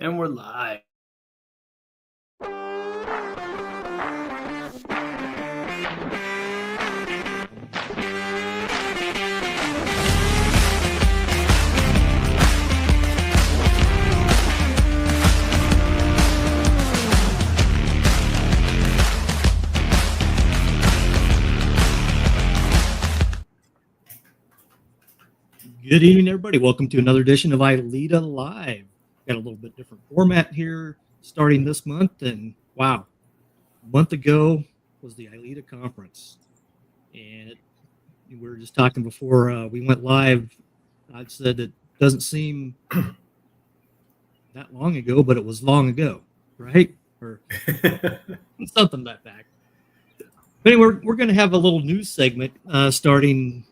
And we're live. Good evening, everybody. Welcome to another edition of ILEETA Live. Got a little bit different format here starting this month. And wow, a month ago was the ILEETA conference. And we were just talking before we went live. I said it doesn't seem that long ago, but it was long ago, right? Or something like that. But anyway, we're going to have a little news segment starting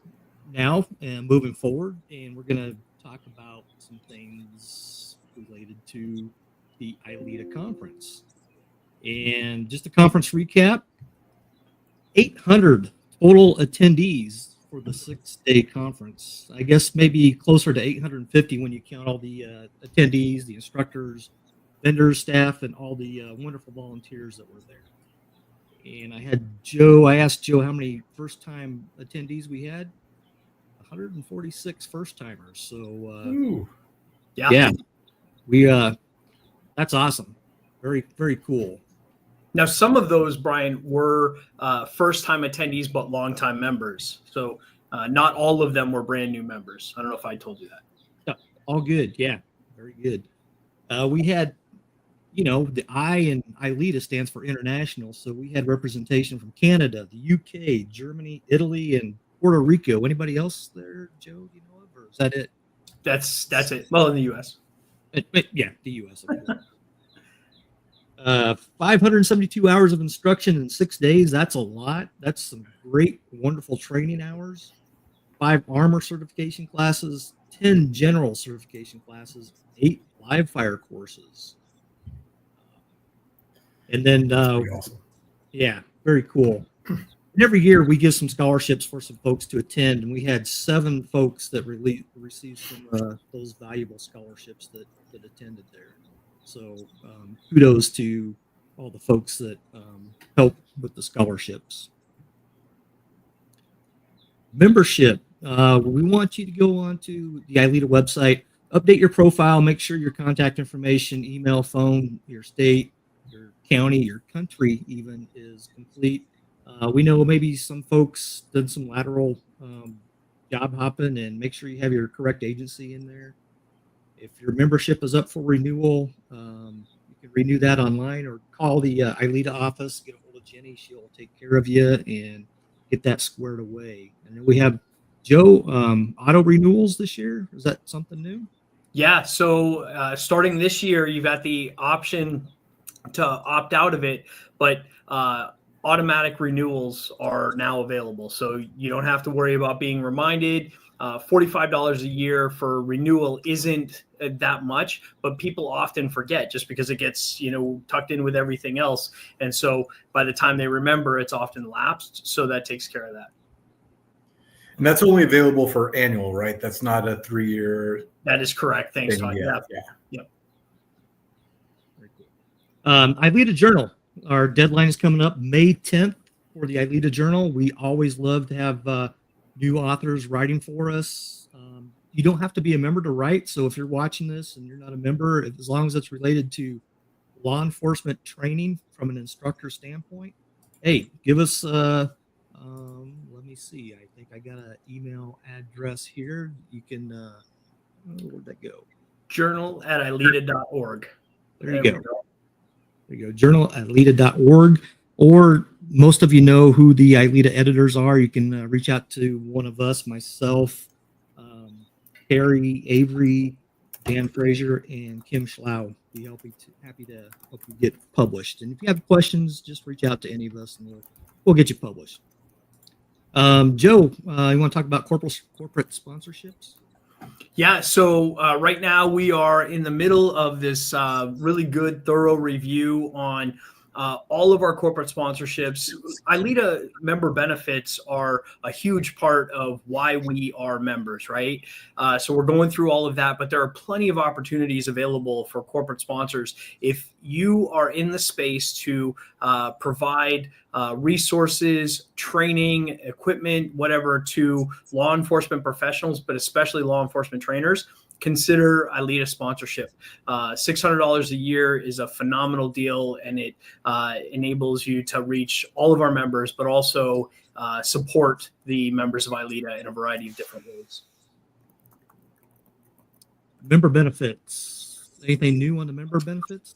now and moving forward, and we're going to talk about some things related to the ILEETA conference. And just a conference recap, 800 total attendees for the 6-day conference. I guess maybe closer to 850 when you count all the attendees, the instructors, vendors, staff, and all the wonderful volunteers that were there. And I asked Joe how many first-time attendees we had. 146 first-timers. So, yeah, we that's awesome. Very, very cool. Now, some of those, Brian, were first-time attendees but long-time members. So not all of them were brand new members. I don't know if I told you that. Yeah, all good. Yeah, very good. We had, the I in ILEETA stands for international. So we had representation from Canada, the UK, Germany, Italy, and Puerto Rico. Anybody else there, Joe? Do you know of, or is that it? That's it. Well, in the U.S. Yeah, the U.S. 572 hours of instruction in 6 days. That's a lot. That's some great, wonderful training hours. 5 armor certification classes, 10 general certification classes, 8 live fire courses. And then, awesome. Yeah, very cool. And every year we give some scholarships for some folks to attend, and we had 7 folks that received some those valuable scholarships that attended there. So kudos to all the folks that helped with the scholarships. Membership. We want you to go on to the ILEETA website, update your profile, make sure your contact information, email, phone, your state, your county, your country even is complete. We know maybe some folks did some lateral job hopping, and make sure you have your correct agency in there. If your membership is up for renewal, you can renew that online or call the ILEETA office, get a hold of Jenny. She'll take care of you and get that squared away. And then we have Joe, auto renewals this year. Is that something new? Yeah. So starting this year, you've got the option to opt out of it, but automatic renewals are now available. So you don't have to worry about being reminded. $45 a year for renewal isn't that much, but people often forget just because it gets, tucked in with everything else. And so by the time they remember, it's often lapsed. So that takes care of that. And that's only available for annual, right? That's not a 3-year. That is correct. Thanks, Todd. Yeah. Yep. Very cool. ILEETA Journal. Our deadline is coming up May 10th for the ILEETA Journal. We always love to have new authors writing for us. You don't have to be a member to write. So if you're watching this and you're not a member, as long as it's related to law enforcement training from an instructor standpoint, hey, give us, let me see. I think I got an email address here. You can, where'd that go? Journal@ileeta.org. There you go. There you go, journal@ileeta.org, or most of you know who the ILEETA editors are. You can reach out to one of us, myself, Harry, Avery, Dan Frazier, and Kim Schlau. Be happy to help you get published. And if you have questions, just reach out to any of us, and we'll get you published. Joe, you want to talk about corporate sponsorships? Yeah, so right now we are in the middle of this really good, thorough review on all of our corporate sponsorships. ILEETA member benefits are a huge part of why we are members, right? So we're going through all of that, but there are plenty of opportunities available for corporate sponsors. If you are in the space to provide resources, training, equipment, whatever to law enforcement professionals, but especially law enforcement trainers, consider ILEETA sponsorship. $600 a year is a phenomenal deal, and it enables you to reach all of our members, but also support the members of ILEETA in a variety of different ways. Member benefits. Anything new on the member benefits?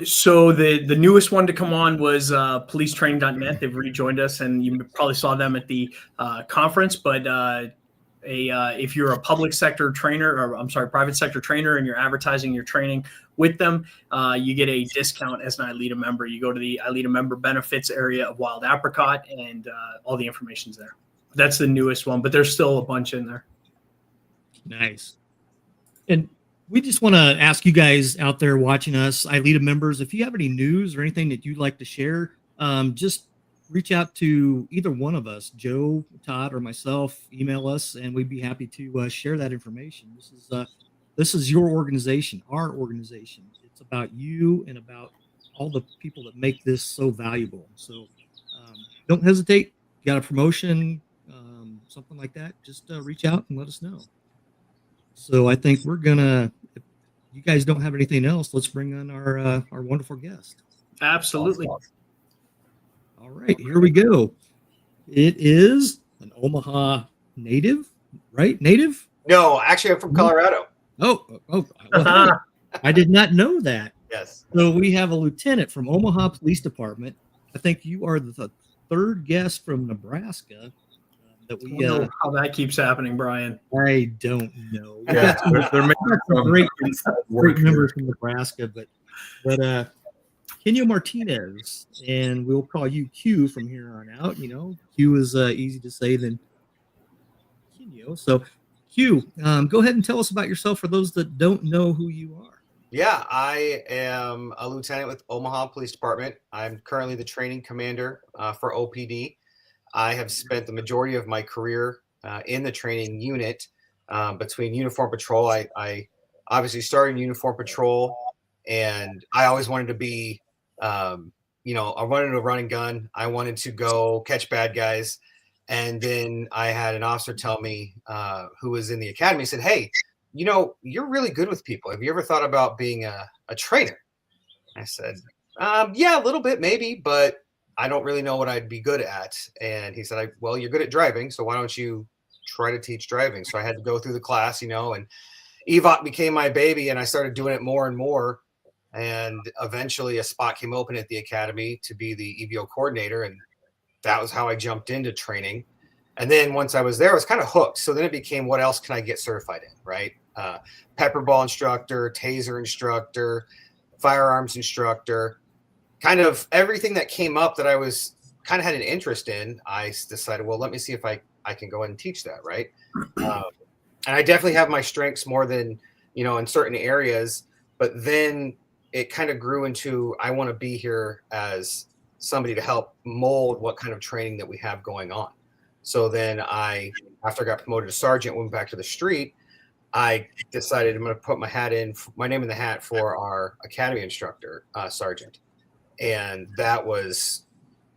So the newest one to come on was policetraining.net. They've rejoined us, and you probably saw them at the conference, but if you're a public sector trainer, or I'm sorry, private sector trainer, and you're advertising your training with them, you get a discount as an ILEETA member. You go to the ILEETA member benefits area of Wild Apricot, and all the information's there. That's the newest one, but there's still a bunch in there. Nice. And we just want to ask you guys out there watching us, ILEETA members, if you have any news or anything that you'd like to share, just reach out to either one of us, Joe, Todd, or myself. Email us, and we'd be happy to share that information. This is your organization, our organization. It's about you and about all the people that make this so valuable. So don't hesitate. If you got a promotion, something like that, just reach out and let us know. So I think we're gonna. If you guys don't have anything else, let's bring on our wonderful guest. Absolutely. All right, here we go. It is an Omaha native, right? Native? No, actually, I'm from Colorado. Oh, well, hey, I did not know that. Yes. So we have a lieutenant from Omaha Police Department. I think you are the third guest from Nebraska that we. I don't know how that keeps happening, Brian. I don't know. Yeah, they're making some great work members from Nebraska, but Queño Martinez, and we'll call you Q from here on out. You know, Q is easy to say than Queño. So, Q, go ahead and tell us about yourself for those that don't know who you are. Yeah, I am a lieutenant with Omaha Police Department. I'm currently the training commander for OPD. I have spent the majority of my career in the training unit between uniform patrol. I obviously started in uniform patrol, and I always wanted to be I wanted a running gun. I wanted to go catch bad guys. And then I had an officer tell me, who was in the academy, said, "Hey, you're really good with people. Have you ever thought about being a trainer?" I said, "Yeah, a little bit, maybe, but I don't really know what I'd be good at." And he said, "Well, you're good at driving, so why don't you try to teach driving?" So I had to go through the class, and EVOC became my baby, and I started doing it more and more. And eventually a spot came open at the academy to be the EVO coordinator. And that was how I jumped into training. And then once I was there, I was kind of hooked. So then it became, what else can I get certified in, right? PepperBall instructor, Taser instructor, Firearms instructor, kind of everything that came up that I was kind of had an interest in. I decided, well, let me see if I can go ahead and teach that, right? And I definitely have my strengths more than, in certain areas. But then it kind of grew into, I want to be here as somebody to help mold what kind of training that we have going on. So then after I got promoted to sergeant, went back to the street, I decided I'm going to put my name in the hat for our academy instructor, sergeant. And that was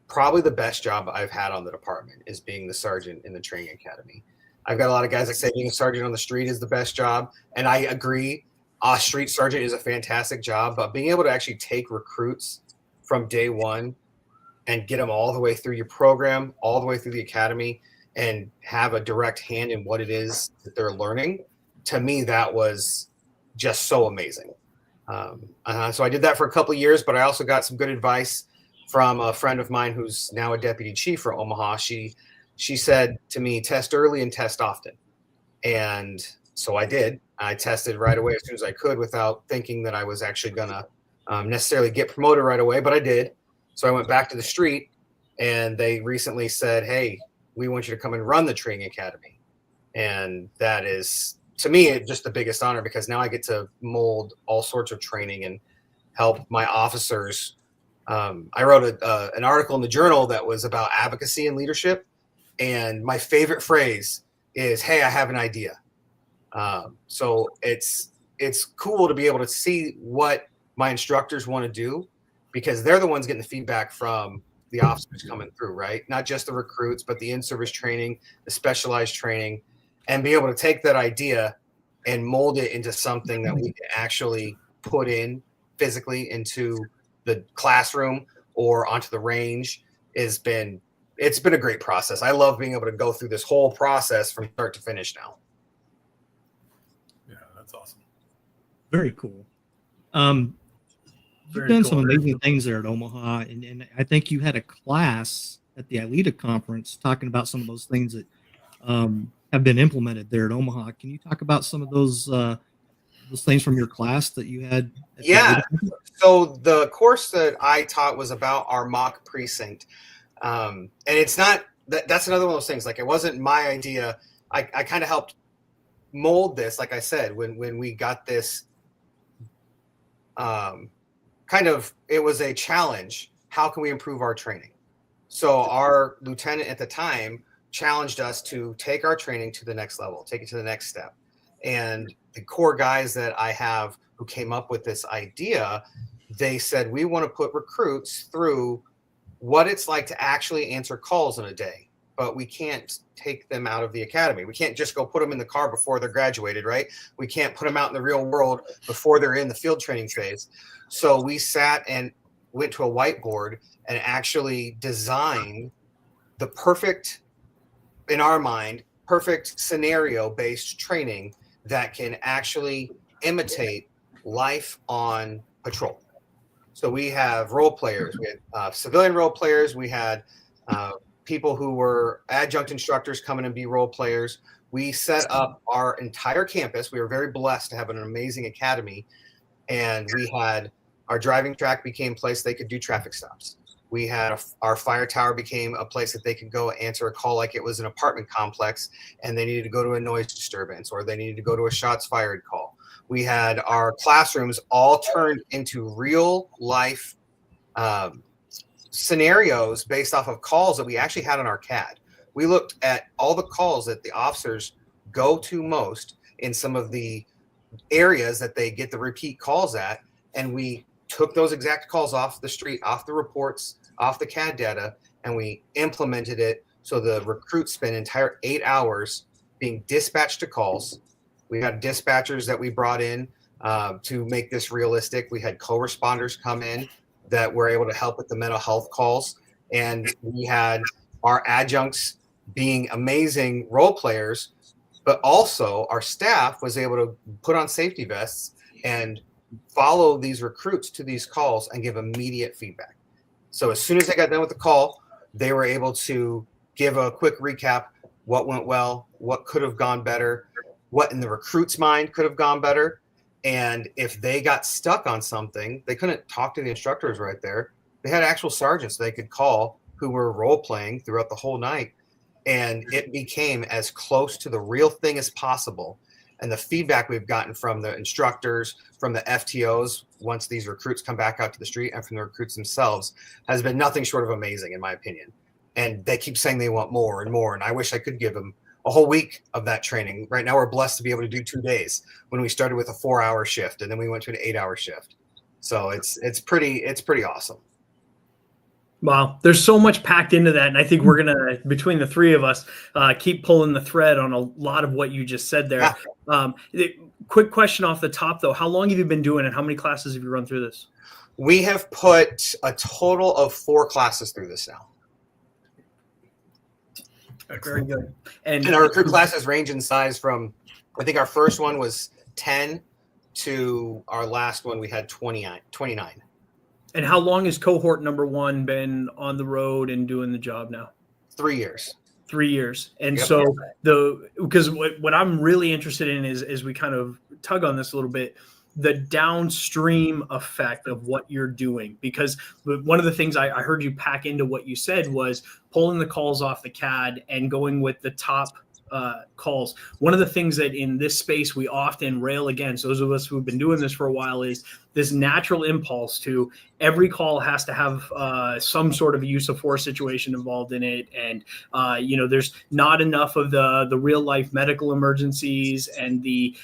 probably the best job I've had on the department, is being the sergeant in the training academy. I've got a lot of guys that say being a sergeant on the street is the best job. And I agree. Street sergeant is a fantastic job, but being able to actually take recruits from day one and get them all the way through your program, all the way through the academy, and have a direct hand in what it is that they're learning, to me, that was just so amazing. So I did that for a couple of years, but I also got some good advice from a friend of mine who's now a deputy chief for Omaha. She said to me, test early and test often. And so I did. I tested right away as soon as I could without thinking that I was actually going to necessarily get promoted right away, but I did. So I went back to the street, and they recently said, "Hey, we want you to come and run the training academy." And that is, to me, just the biggest honor, because now I get to mold all sorts of training and help my officers I wrote an article in the journal that was about advocacy and leadership. And my favorite phrase is, "Hey, I have an idea." So it's cool to be able to see what my instructors want to do, because they're the ones getting the feedback from the officers coming through, right? Not just the recruits, but the in-service training, the specialized training, and be able to take that idea and mold it into something that we can actually put in physically into the classroom or onto the range. It's been a great process. I love being able to go through this whole process from start to finish now. Yeah, that's awesome. Very cool. You've done some amazing things there at Omaha, and I think you had a class at the ILEETA conference talking about some of those things that have been implemented there at Omaha. Can you talk about some of those things from your class that you had? Yeah. So the course that I taught was about our mock precinct. And it's not that's another one of those things. Like, it wasn't my idea. I kind of helped mold this. Like I said, when we got this, it was a challenge. How can we improve our training? So our lieutenant at the time challenged us to take our training to the next level, take it to the next step. And the core guys that I have who came up with this idea, they said, we want to put recruits through what it's like to actually answer calls in a day, but we can't take them out of the academy. We can't just go put them in the car before they're graduated, right? We can't put them out in the real world before they're in the field training phase. So we sat and went to a whiteboard and actually designed the perfect, in our mind, perfect scenario-based training that can actually imitate life on patrol. So we have role players, we had civilian role players, we had people who were adjunct instructors come in and be role players. We set up our entire campus. We were very blessed to have an amazing academy, and we had our driving track became a place they could do traffic stops. We had our fire tower became a place that they could go answer a call like it was an apartment complex and they needed to go to a noise disturbance or they needed to go to a shots fired call. We had our classrooms all turned into real life scenarios based off of calls that we actually had on our CAD. We looked at all the calls that the officers go to most in some of the areas that they get the repeat calls at, and we took those exact calls off the street, off the reports, off the CAD data, and we implemented it so the recruits spent entire 8 hours being dispatched to calls. We had dispatchers that we brought in to make this realistic. We had co-responders come in that were able to help with the mental health calls. And we had our adjuncts being amazing role players, but also our staff was able to put on safety vests and follow these recruits to these calls and give immediate feedback. So as soon as they got done with the call, they were able to give a quick recap, what went well, what could have gone better, what in the recruit's mind could have gone better. And if they got stuck on something, they couldn't talk to the instructors right there. They had actual sergeants they could call who were role playing throughout the whole night. And it became as close to the real thing as possible. And the feedback we've gotten from the instructors, from the FTOs, once these recruits come back out to the street, and from the recruits themselves, has been nothing short of amazing, in my opinion. And they keep saying they want more and more. And I wish I could give them a whole week of that training. Right now, we're blessed to be able to do 2 days when we started with a 4-hour shift, and then we went to an 8-hour shift. So it's pretty awesome. Wow, there's so much packed into that, and I think we're gonna, between the three of us, keep pulling the thread on a lot of what you just said there. Quick question off the top, though: how long have you been doing it? How many classes have you run through this? We have put a total of 4 classes through this now. Very good. And our recruit classes range in size from, I think our first one was 10 to our last one we had 29. And how long has cohort number 1 been on the road and doing the job now? 3 years. 3 years. And Yep. so because what I'm really interested in is we kind of tug on this a little bit, the downstream effect of what you're doing. Because one of the things I heard you pack into what you said was pulling the calls off the CAD and going with the top calls. One of the things that in this space we often rail against, those of us who've been doing this for a while, is this natural impulse to every call has to have some sort of use of force situation involved in it. And, there's not enough of the real life medical emergencies and the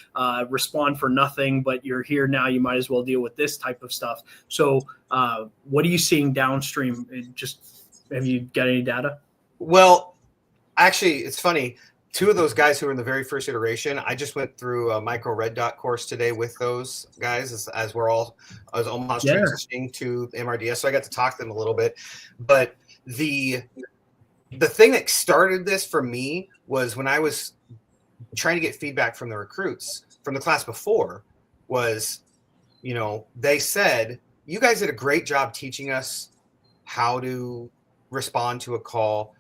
respond for nothing, but you're here now, you might as well deal with this type of stuff. So what are you seeing downstream? Have you got any data? Well, actually, it's funny. Two of those guys who were in the very first iteration, I just went through a micro red dot course today with those guys as Omaha's transitioning to the MRDS. So I got to talk to them a little bit. But the thing that started this for me was when I was trying to get feedback from the recruits from the class before was, they said, you guys did a great job teaching us how to respond to a call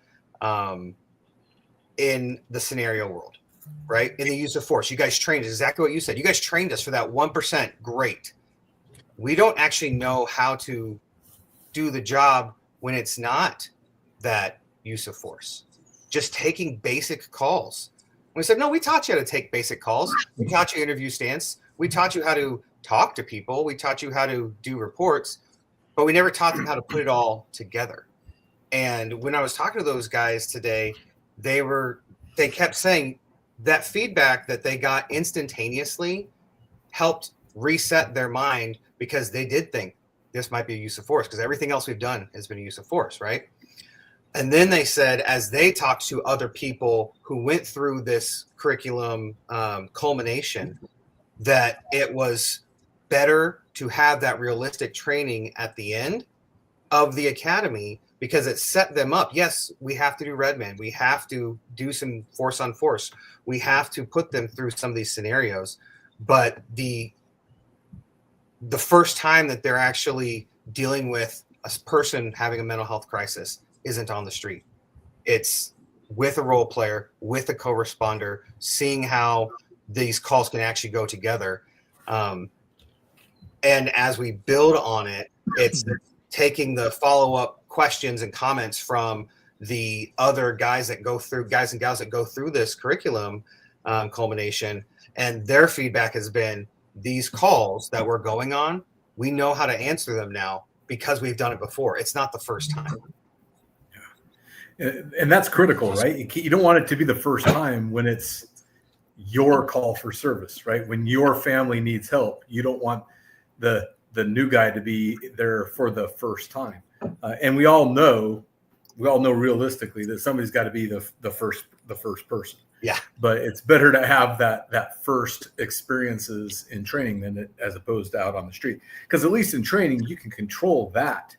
in the scenario world, right? In the use of force. You guys trained us, exactly what you said. You guys trained us for that 1%. Great. We don't actually know how to do the job when it's not that use of force. Just taking basic calls. We said, no, we taught you how to take basic calls. We taught you interview stance. We taught you how to talk to people. We taught you how to do reports, but we never taught them how to put it all together. And when I was talking to those guys today, they kept saying that feedback that they got instantaneously helped reset their mind, because they did think this might be a use of force, because everything else we've done has been a use of force, right? And then they said, as they talked to other people who went through this curriculum culmination, that it was better to have that realistic training at the end of the academy, because it set them up. Yes, we have to do Redman. We have to do some force on force. We have to put them through some of these scenarios. But the first time that they're actually dealing with a person having a mental health crisis isn't on the street. It's with a role player, with a co-responder, seeing how these calls can actually go together. And as we build on it, it's taking the follow-up questions and comments from the other guys and gals that go through this curriculum culmination, and their feedback has been, these calls that we're going on, we know how to answer them now because we've done it before. It's not the first time. Yeah. And that's critical, right? You don't want it to be the first time when it's your call for service, right? When your family needs help, you don't want the new guy to be there for the first time. And we all know realistically that somebody's got to be the first person. Yeah. But it's better to have that first experiences in training than as opposed to out on the street. Because at least in training, you can control that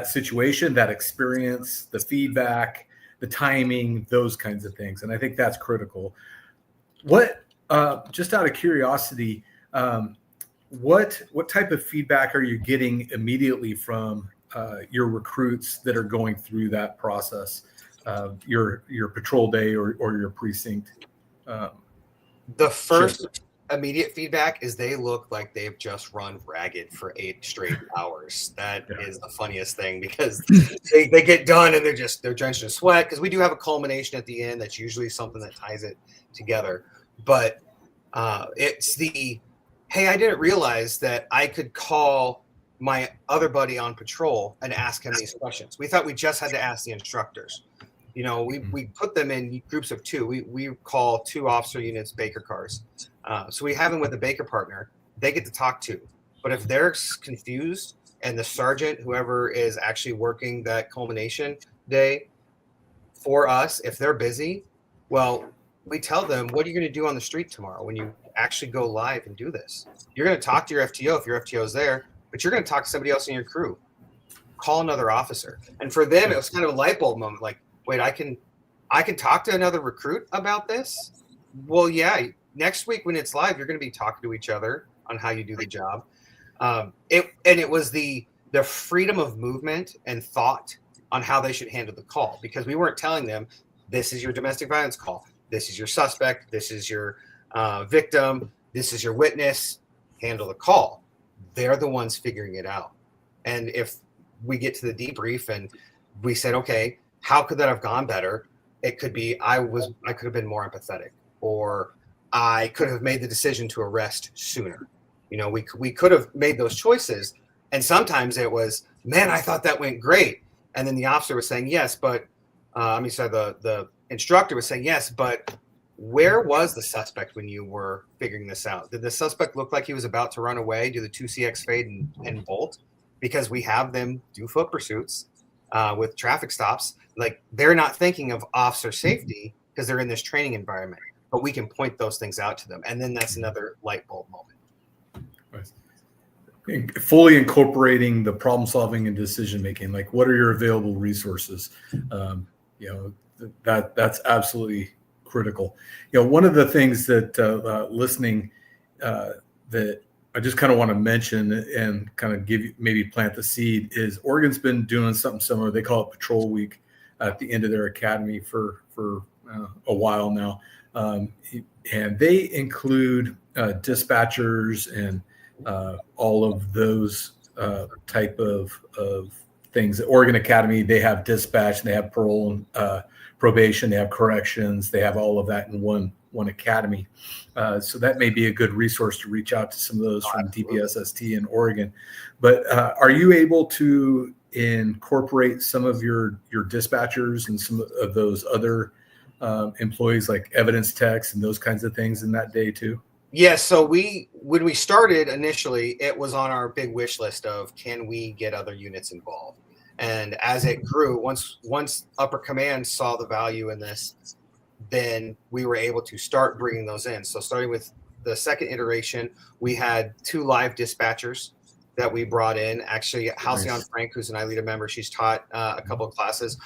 situation, that experience, the feedback, the timing, those kinds of things. And I think that's critical. What, just out of curiosity, what type of feedback are you getting immediately from your recruits that are going through that process, your patrol day or your precinct? The first immediate feedback is they look like they've just run ragged for 8 straight hours. That is the funniest thing, because they get done and they're drenched in sweat, because we do have a culmination at the end that's usually something that ties it together. But it's the, hey, I didn't realize that I could call my other buddy on patrol and ask him these questions. We thought we just had to ask the instructors. We put them in groups of 2. We call 2 officer units Baker cars. So we have them with a Baker partner. They get to talk to. But if they're confused and the sergeant, whoever is actually working that culmination day for us, if they're busy, well, we tell them, what are you going to do on the street tomorrow when you actually go live and do this? You're going to talk to your FTO if your FTO is there, but you're going to talk to somebody else in your crew. Call another officer. And for them, it was kind of a light bulb moment. Like, wait, I can talk to another recruit about this? Well, yeah. Next week when it's live, you're going to be talking to each other on how you do the job. It was the freedom of movement and thought on how they should handle the call, because we weren't telling them, this is your domestic violence call. This is your suspect. This is your victim. This is your witness. Handle the call. They're the ones figuring it out. And if we get to the debrief and we said, okay, how could that have gone better? It could be I could have been more empathetic, or I could have made the decision to arrest sooner. We could have made those choices. And sometimes it was, man, I thought that went great. And then the officer was saying, yes, but the instructor was saying, yes, but where was the suspect when you were figuring this out? Did the suspect look like he was about to run away, do the 2CX fade and bolt? Because we have them do foot pursuits with traffic stops. Like, they're not thinking of officer safety because they're in this training environment, but we can point those things out to them. And then that's another light bulb moment. Fully incorporating the problem solving and decision making. Like, what are your available resources? That's absolutely critical. One of the things that listening that I just kind of want to mention and kind of give you, maybe plant the seed, is Oregon's been doing something similar. They call it Patrol Week at the end of their academy for a while now, and they include dispatchers and all of those type of things. At Oregon Academy, they have dispatch, and they have parole and probation, they have corrections, they have all of that in one academy. So that may be a good resource to reach out to some of those from DPSST in Oregon. But are you able to incorporate some of your dispatchers and some of those other employees, like evidence techs and those kinds of things, in that day too? Yes. So when we started initially, it was on our big wish list of, can we get other units involved? And as it grew, once upper command saw the value in this, then we were able to start bringing those in. So starting with the second iteration, we had 2 live dispatchers that we brought in. Actually, Halcyon Frank, who's an ILEETA member, she's taught a couple of classes.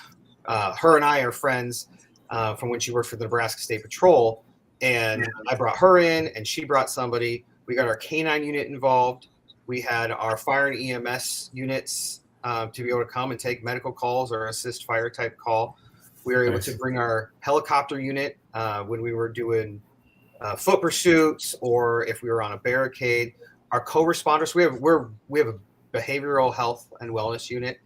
Her and I are friends from when she worked for the Nebraska State Patrol. And I brought her in, and she brought somebody. We got our K9 unit involved. We had our fire and EMS units to be able to come and take medical calls or assist fire type call. We were able to bring our helicopter unit when we were doing foot pursuits, or if we were on a barricade. Our co-responders, we have a behavioral health and wellness unit.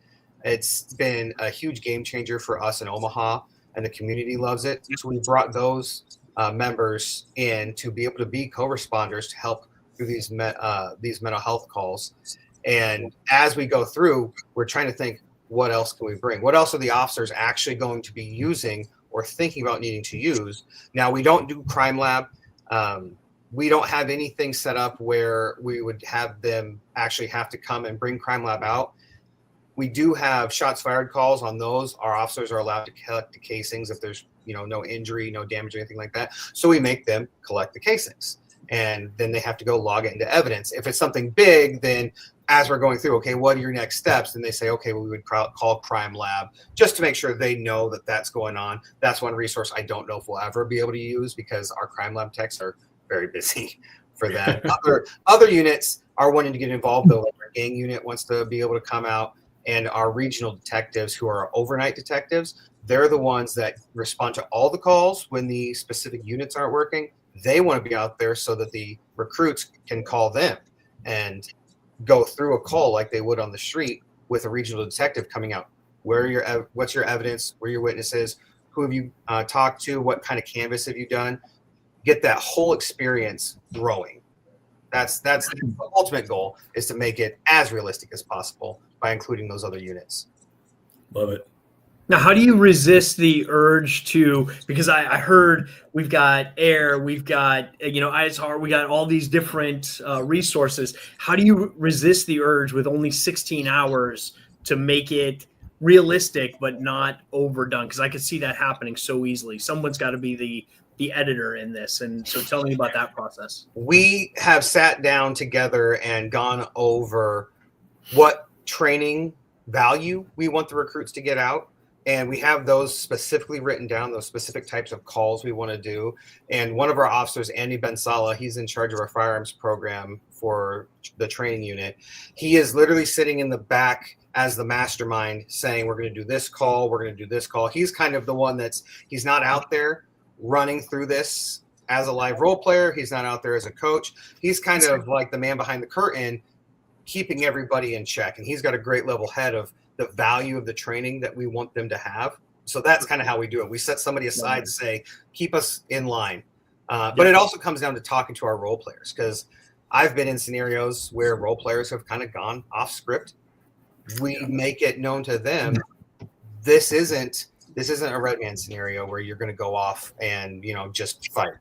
It's been a huge game changer for us in Omaha, and the community loves it. So we brought those members in to be able to be co-responders to help through these mental health calls. And as we go through, we're trying to think, what else can we bring? What else are the officers actually going to be using or thinking about needing to use? Now, we don't do crime lab. We don't have anything set up where we would have them actually have to come and bring crime lab out. We do have shots fired calls on those. Our officers are allowed to collect the casings if there's no injury, no damage, or anything like that. So we make them collect the casings, and then they have to go log it into evidence. If it's something big, then as we're going through, okay, what are your next steps? Then they say, okay, well, we would call crime lab just to make sure they know that that's going on. That's one resource I don't know if we'll ever be able to use, because our crime lab techs are very busy for that. Other units are wanting to get involved, though. Like our gang unit wants to be able to come out, and our regional detectives, who are overnight detectives, they're the ones that respond to all the calls when the specific units aren't working. They want to be out there so that the recruits can call them and go through a call like they would on the street with a regional detective coming out. What's your evidence? Where are your witnesses? Who have you talked to? What kind of canvas have you done? Get that whole experience growing. That's the ultimate goal, is to make it as realistic as possible by including those other units. Love it. Now, how do you resist the urge to, because I heard we've got air, we've got, ISR, we got all these different resources. How do you resist the urge with only 16 hours to make it realistic but not overdone? Because I could see that happening so easily. Someone's got to be the editor in this. And so tell me about that process. We have sat down together and gone over what training value we want the recruits to get out. And we have those specifically written down, those specific types of calls we want to do. And one of our officers, Andy Bensala, he's in charge of our firearms program for the training unit. He is literally sitting in the back as the mastermind saying, we're going to do this call, we're going to do this call. He's kind of the one he's not out there running through this as a live role player. He's not out there as a coach. He's kind of like the man behind the curtain, keeping everybody in check. And he's got a great level head of the value of the training that we want them to have. So that's kind of how we do it. We set somebody aside to say, keep us in line. But it also comes down to talking to our role players, because I've been in scenarios where role players have kind of gone off script. We make it known to them, this isn't a red man scenario where you're going to go off and, just fight.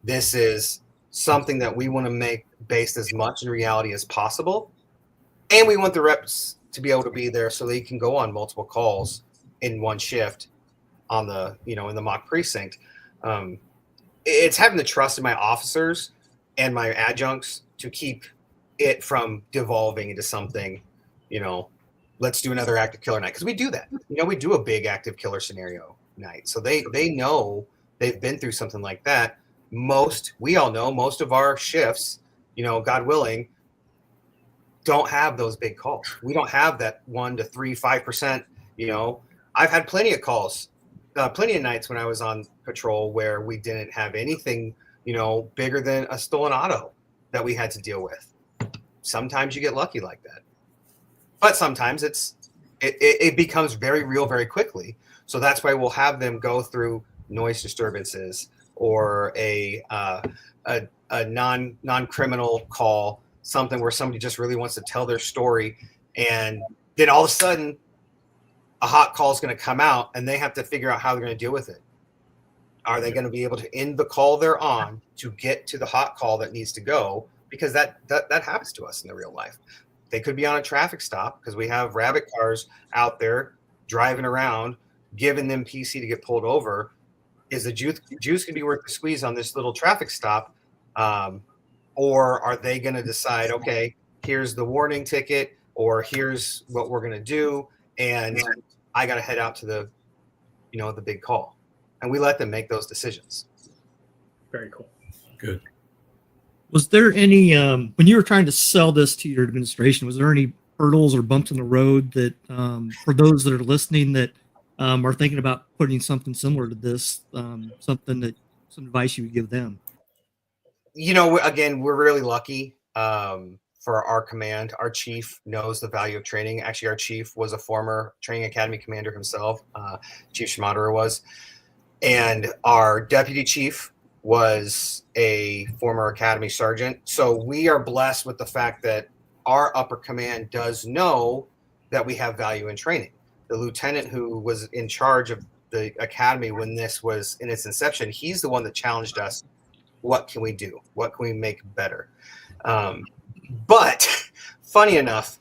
This is something that we want to make based as much in reality as possible. And we want the reps to be able to be there so they can go on multiple calls in one shift on the, in the mock precinct. It's having the trust in my officers and my adjuncts to keep it from devolving into something, let's do another active killer night. Because we do that. We do a big active killer scenario night. So they know, they've been through something like that. We all know most of our shifts, God willing, don't have those big calls. We don't have that 1 to 3, 5%. I've had plenty of calls, plenty of nights when I was on patrol where we didn't have anything, bigger than a stolen auto that we had to deal with. Sometimes you get lucky like that, but sometimes it becomes very real very quickly. So that's why we'll have them go through noise disturbances or a non-criminal call, something where somebody just really wants to tell their story, and then all of a sudden a hot call is going to come out and they have to figure out how they're going to deal with it. Are they going to be able to end the call they're on to get to the hot call that needs to go? Because that happens to us in the real life. They could be on a traffic stop because we have rabbit cars out there driving around, giving them PC to get pulled over. Is the juice going to be worth the squeeze on this little traffic stop? Or are they going to decide, okay, here's the warning ticket, or here's what we're going to do, and I got to head out to the big call. And we let them make those decisions. Very cool. Good. Was there any, when you were trying to sell this to your administration, was there any hurdles or bumps in the road that, for those that are listening that are thinking about putting something similar to this, some advice you would give them? Again, we're really lucky for our command. Our chief knows the value of training. Actually, our chief was a former training academy commander himself. Chief Schmaderer was. And our deputy chief was a former academy sergeant. So we are blessed with the fact that our upper command does know that we have value in training. The lieutenant who was in charge of the academy when this was in its inception, he's the one that challenged us. What can we do? What can we make better? But funny enough,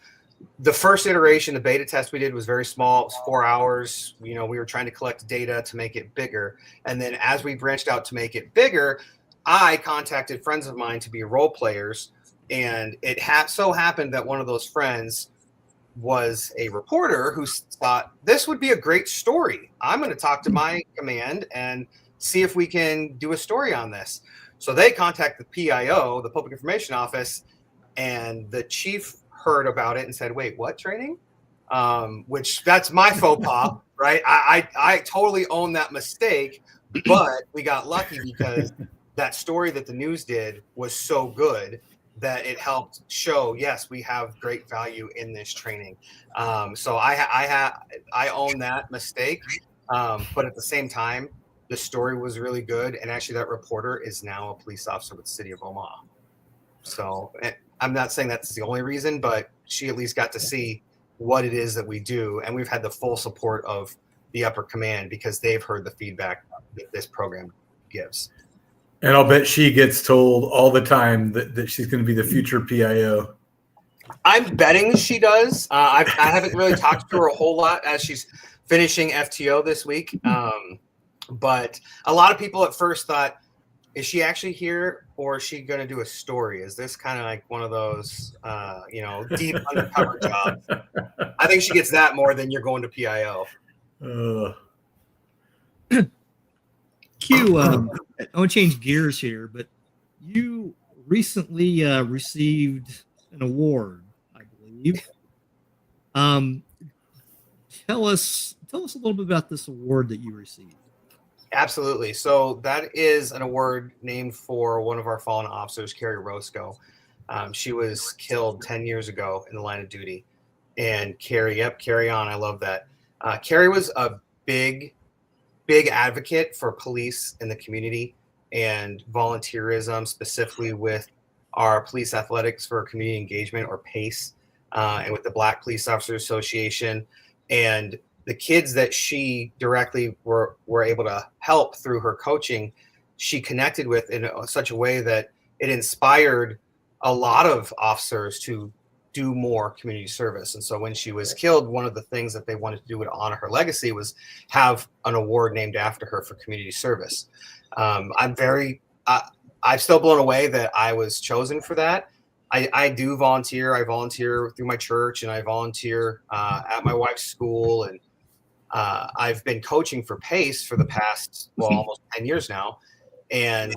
the first iteration, the beta test we did was very small. It was 4 hours. We were trying to collect data to make it bigger. And then as we branched out to make it bigger, I contacted friends of mine to be role players. And it so happened that one of those friends was a reporter who thought this would be a great story. I'm going to talk to my command and see if we can do a story on this. So they contacted the PIO, the Public Information Office, and the chief heard about it and said, wait, what training? Which that's my faux pas, right? I totally own that mistake, but we got lucky because that story that the news did was so good that it helped show, yes, we have great value in this training. So I own that mistake, but at the same time, the story was really good. And actually that reporter is now a police officer with the city of Omaha. So I'm not saying that's the only reason, but she at least got to see what it is that we do. And we've had the full support of the upper command because they've heard the feedback that this program gives. And I'll bet she gets told all the time that she's going to be the future PIO. I'm betting she does. I haven't really talked to her a whole lot as she's finishing FTO this week. But a lot of people at first thought, is she actually here or is she going to do a story? Is this kind of like one of those, deep undercover jobs? I think she gets that more than you're going to PIO. Q, I want to change gears here, but you recently received an award, I believe. Tell us a little bit about this award that you received. Absolutely. So that is an award named for one of our fallen officers, Carrie Roscoe. She was killed 10 years ago in the line of duty. And Carrie on, I love that. Carrie was a big big advocate for police in the community and volunteerism, specifically with our police athletics for community engagement, or PACE, and with the Black Police Officers Association. And the kids that she directly were able to help through her coaching, she connected with in such a way that it inspired a lot of officers to do more community service. And so when she was killed, one of the things that they wanted to do to honor her legacy was have an award named after her for community service. I'm still blown away that I was chosen for that. I do volunteer. I volunteer through my church, and I volunteer at my wife's school. And I've been coaching for PACE for the past, almost 10 years now. And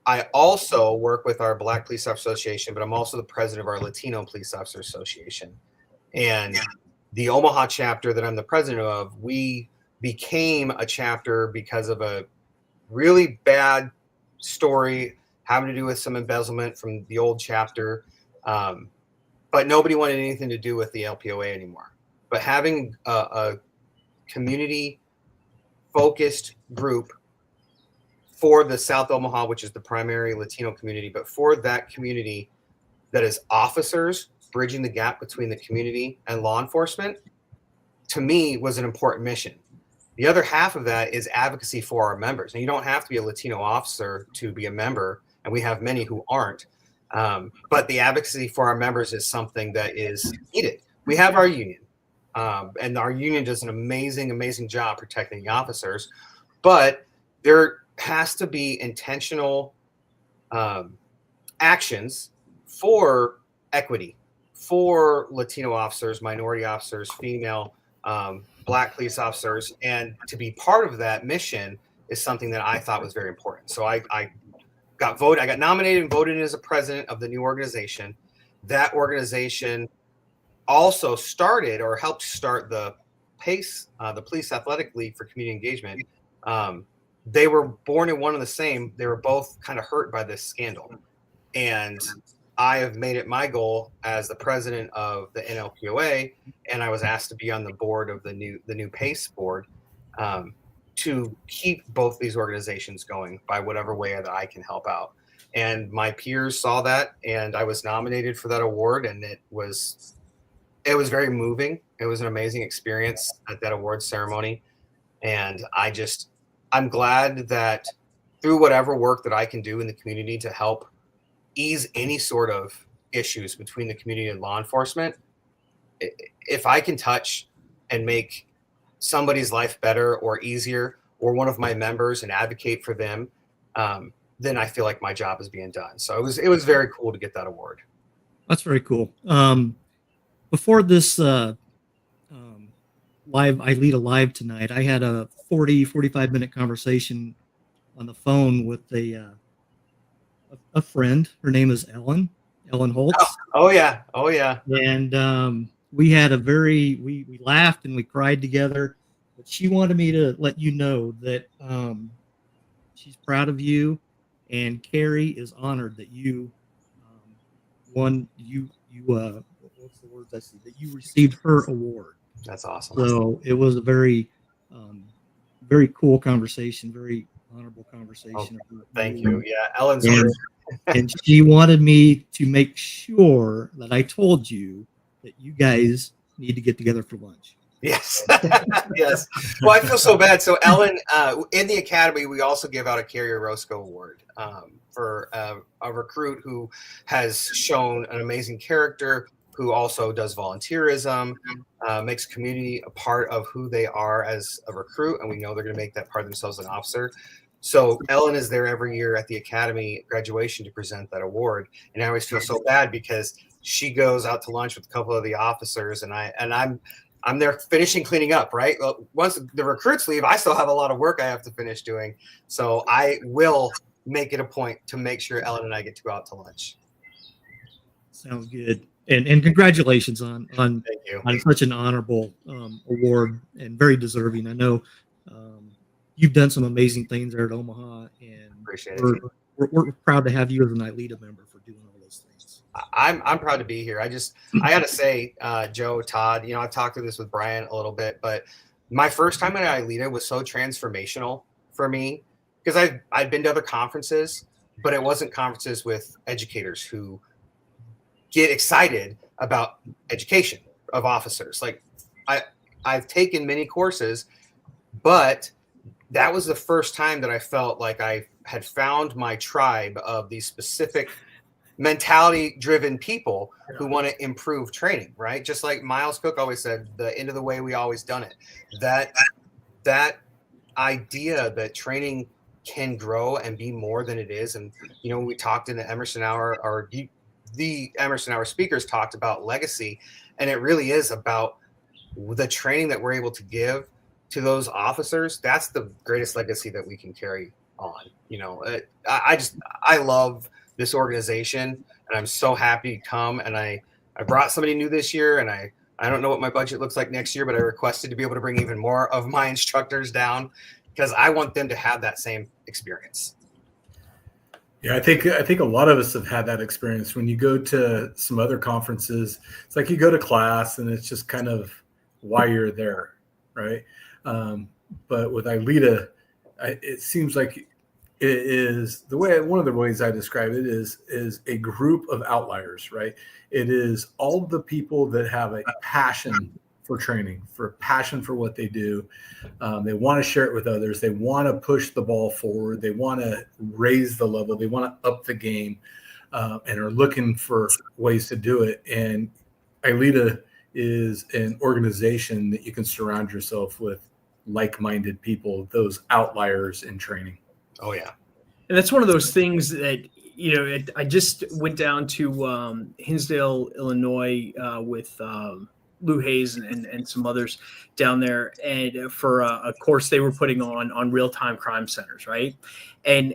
I also work with our Black Police Officer Association, but I'm also the president of our Latino Police Officer Association. And the Omaha chapter that I'm the president of, we became a chapter because of a really bad story having to do with some embezzlement from the old chapter. But nobody wanted anything to do with the LPOA anymore. But having a community-focused group for the South Omaha, which is the primary Latino community, but for that community that is officers bridging the gap between the community and law enforcement, to me was an important mission. The other half of that is advocacy for our members. And you don't have to be a Latino officer to be a member, and we have many who aren't. But the advocacy for our members is something that is needed. We have our union, and our union does an amazing, amazing job protecting the officers, but there has to be intentional actions for equity, for Latino officers, minority officers, female, Black police officers. And to be part of that mission is something that I thought was very important. So I got nominated and voted in as a president of the new organization. That organization also started, or helped start, the PACE, the Police Athletic League for Community Engagement. They were born in one and the same. They were both kind of hurt by this scandal. And I have made it my goal as the president of the NLPOA, and I was asked to be on the board of the new PACE board, to keep both these organizations going by whatever way that I can help out. And my peers saw that, and I was nominated for that award, and it was very moving. It was an amazing experience at that award ceremony. And I'm glad that through whatever work that I can do in the community to help ease any sort of issues between the community and law enforcement, if I can touch and make somebody's life better or easier, or one of my members, and advocate for them, then I feel like my job is being done. So it was very cool to get that award. That's very cool. Before this live ILEETA live tonight, I had a 45 minute conversation on the phone with a friend. Her name is Ellen Holtz. Oh yeah. And we had we laughed and we cried together. But she wanted me to let you know that she's proud of you, and Carrie is honored that you what's the words I see, that you received her award. That's awesome. So it was a very very cool conversation, very honorable conversation. Thank you. Yeah, Ellen's and she wanted me to make sure that I told you that you guys need to get together for lunch. Yes. Yes. Well, I feel so bad. So Ellen, in the academy, we also give out a Carrie Orozco Award for a recruit who has shown an amazing character, who also does volunteerism, makes community a part of who they are as a recruit, and we know they're going to make that part of themselves as an officer. So Ellen is there every year at the academy graduation to present that award, and I always feel so bad because she goes out to lunch with a couple of the officers, and I'm there finishing cleaning up. Right, once the recruits leave, I still have a lot of work I have to finish doing. So I will make it a point to make sure Ellen and I get to go out to lunch. Sounds good. And congratulations on such an honorable award, and very deserving. I know you've done some amazing things there at Omaha, and appreciate we're proud to have you as an ILEETA member for doing all those things. I'm proud to be here. I got to say, Joe, Todd, I've talked through this with Brian a little bit, but my first time at ILEETA was so transformational for me because I'd been to other conferences, but it wasn't conferences with educators who get excited about education of officers. Like I've taken many courses, but that was the first time that I felt like I had found my tribe of these specific mentality driven people who want to improve training, right? Just like Miles Cook always said, the end of the way we always done it. That idea that training can grow and be more than it is. And, you know, when we talked in the Emerson Hour, or the Emerson Hour speakers talked about legacy, and it really is about the training that we're able to give to those officers. That's the greatest legacy that we can carry on. You know, I love this organization, and I'm so happy to come. And I brought somebody new this year, and I don't know what my budget looks like next year, but I requested to be able to bring even more of my instructors down because I want them to have that same experience. Yeah, I think a lot of us have had that experience. When you go to some other conferences, it's like you go to class and it's just kind of why you're there, right? But with ILEETA, it seems like it is one of the ways I describe it is a group of outliers, right? It is all the people that have a passion for training, for passion for what they do. They want to share it with others. They want to push the ball forward. They want to raise the level. They want to up the game, and are looking for ways to do it. And ILEETA is an organization that you can surround yourself with like-minded people, those outliers in training. Oh yeah. And that's one of those things that, you know, I just went down to Hinsdale, Illinois, with Lou Hayes and some others down there, and for a course they were putting on real-time crime centers, right? And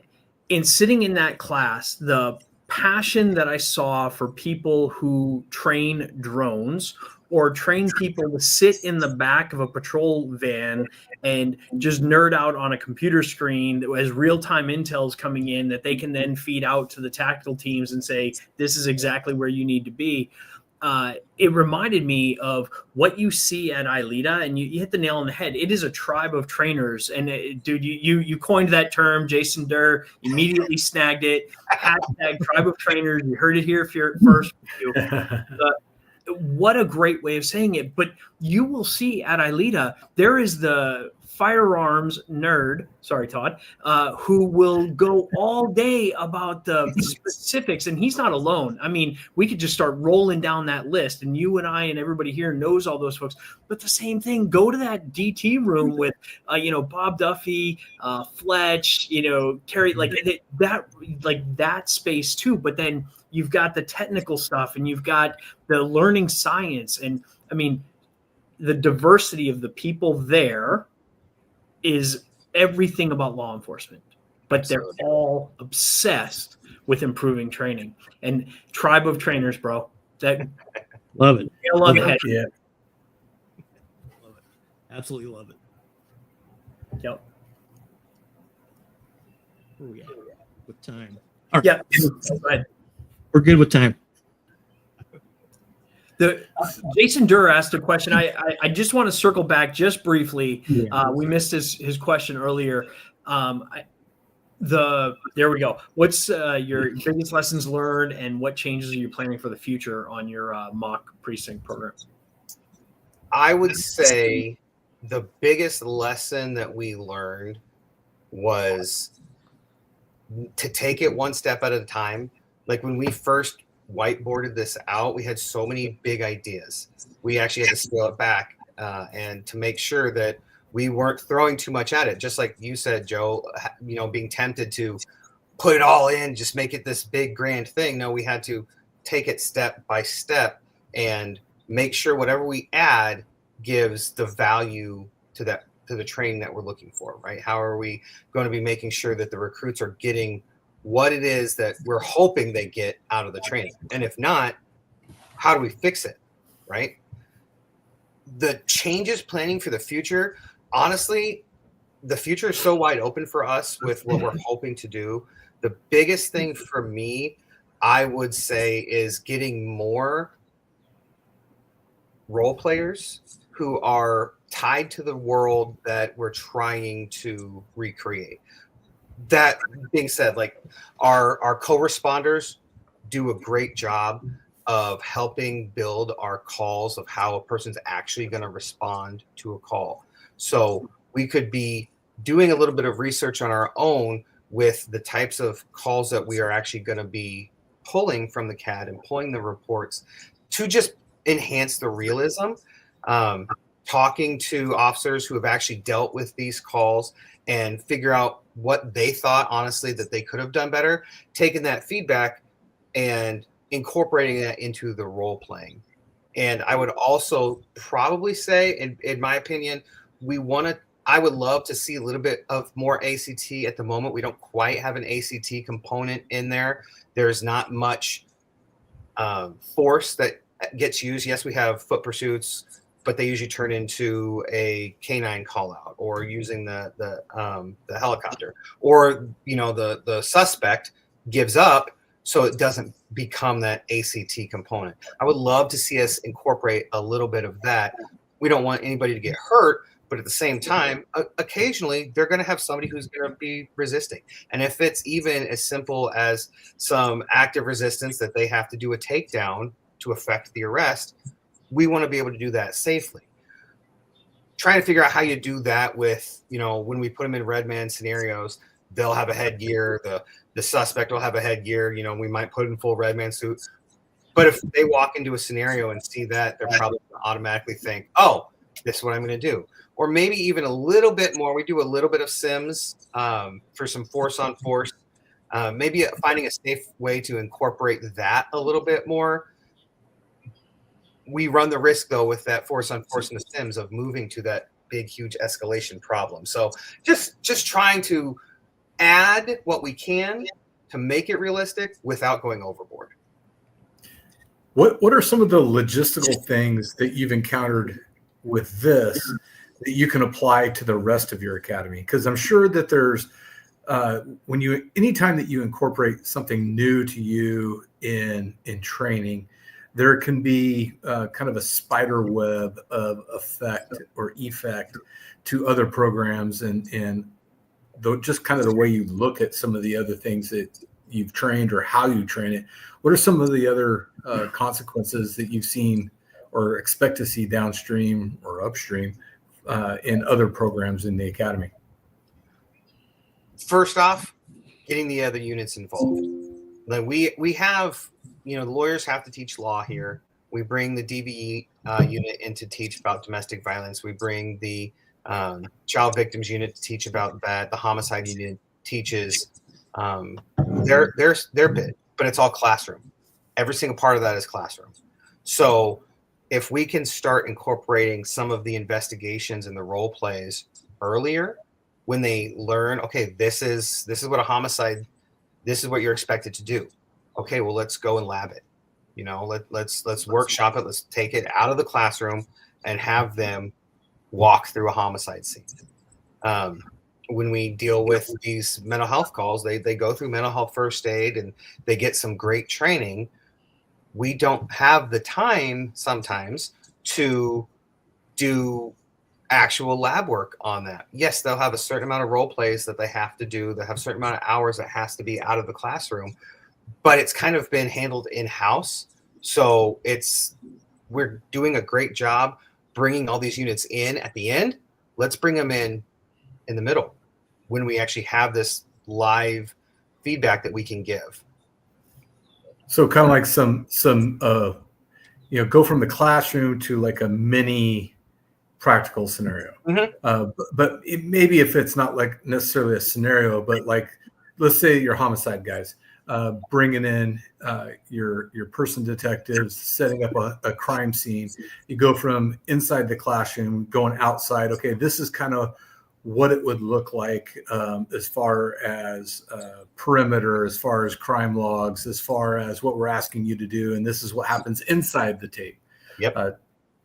in sitting in that class, the passion that I saw for people who train drones or train people to sit in the back of a patrol van and just nerd out on a computer screen that has real-time intels coming in that they can then feed out to the tactical teams and say, this is exactly where you need to be. It reminded me of what you see at ILEETA, and you hit the nail on the head. It is a tribe of trainers. And dude, you coined that term. Jason Durr immediately snagged it. Hashtag tribe of trainers. You heard it here first. What a great way of saying it. But you will see at ILEETA, there is the firearms nerd, sorry, Todd, who will go all day about the specifics. And he's not alone. I mean, we could just start rolling down that list, and you and I and everybody here knows all those folks. But the same thing, go to that DT room with, Bob Duffy, Fletch, Kerry, like that space too. But then you've got the technical stuff, and you've got the learning science. And I mean, the diversity of the people there is everything about law enforcement, but they're all obsessed with improving training. And tribe of trainers, bro. That love it. Love it. Yeah. Love it. Absolutely love it. Yep. Where are we at with time? Yeah. Go ahead. We're good with time. Jason Durr asked a question. I just want to circle back just briefly. We missed his question earlier. There we go. What's your biggest lessons learned, and what changes are you planning for the future on your mock precinct program? I would say the biggest lesson that we learned was to take it one step at a time. Like when we first whiteboarded this out, we had so many big ideas. We actually had to scale it back and to make sure that we weren't throwing too much at it. Just like you said, Joe, being tempted to put it all in, just make it this big grand thing. No, we had to take it step by step and make sure whatever we add gives the value to the training that we're looking for, right? How are we going to be making sure that the recruits are getting what it is that we're hoping they get out of the training? And if not, how do we fix it, right? The changes planning for the future, honestly, the future is so wide open for us with what we're hoping to do. The biggest thing for me, I would say, is getting more role players who are tied to the world that we're trying to recreate. That being said, like our co-responders do a great job of helping build our calls of how a person's actually going to respond to a call. So we could be doing a little bit of research on our own with the types of calls that we are actually going to be pulling from the CAD and pulling the reports to just enhance the realism. Talking to officers who have actually dealt with these calls and figure out what they thought, honestly, that they could have done better, taking that feedback and incorporating that into the role playing. And I would also probably say, in my opinion, I would love to see a little bit of more ACT. At the moment, we don't quite have an ACT component in there. There's not much force that gets used. Yes, we have foot pursuits, but they usually turn into a canine call out or using the helicopter, or the suspect gives up, so it doesn't become that ACT component. I would love to see us incorporate a little bit of that. We don't want anybody to get hurt, but at the same time, occasionally they're going to have somebody who's going to be resisting. And if it's even as simple as some active resistance that they have to do a takedown to affect the arrest, we want to be able to do that safely. Trying to figure out how you do that with, when we put them in red man scenarios, they'll have a headgear, the suspect will have a headgear, we might put in full red man suit. But if they walk into a scenario and see that, they're probably going to automatically think, oh, this is what I'm going to do. Or maybe even a little bit more. We do a little bit of sims for some force on force. Maybe finding a safe way to incorporate that a little bit more. We run the risk, though, with that force on force in the sims of moving to that big, huge escalation problem. So just trying to add what we can to make it realistic without going overboard. What are some of the logistical things that you've encountered with this that you can apply to the rest of your academy? Because I'm sure that there's anytime that you incorporate something new to you in training, there can be kind of a spider web of effect to other programs and just kind of the way you look at some of the other things that you've trained or how you train it. What are some of the other consequences that you've seen or expect to see downstream or upstream in other programs in the academy? First off, getting the other units involved. Like we have, the lawyers have to teach law here. We bring the DVE unit in to teach about domestic violence. We bring the child victims unit to teach about that. The homicide unit teaches their bit, but it's all classroom. Every single part of that is classroom. So if we can start incorporating some of the investigations and the role plays earlier, when they learn, okay, this is what a homicide, this is what you're expected to do. Okay, well, let's go and lab it. Let's workshop it. Let's take it out of the classroom and have them walk through a homicide scene. When we deal with these mental health calls, they go through mental health first aid and they get some great training. We don't have the time sometimes to do actual lab work on that. Yes, they'll have a certain amount of role plays that they have to do. They have a certain amount of hours that has to be out of the classroom, but it's kind of been handled in-house. So we're doing a great job bringing all these units in at the end. Let's bring them in the middle when we actually have this live feedback that we can give. So kind of like some go from the classroom to like a mini practical scenario. Mm-hmm. But maybe if it's not like necessarily a scenario, but like, let's say your homicide guys, bringing in your person detectives, setting up a crime scene. You go from inside the classroom, going outside. Okay, this is kind of what it would look like as far as perimeter, as far as crime logs, as far as what we're asking you to do. And this is what happens inside the tape. Yep.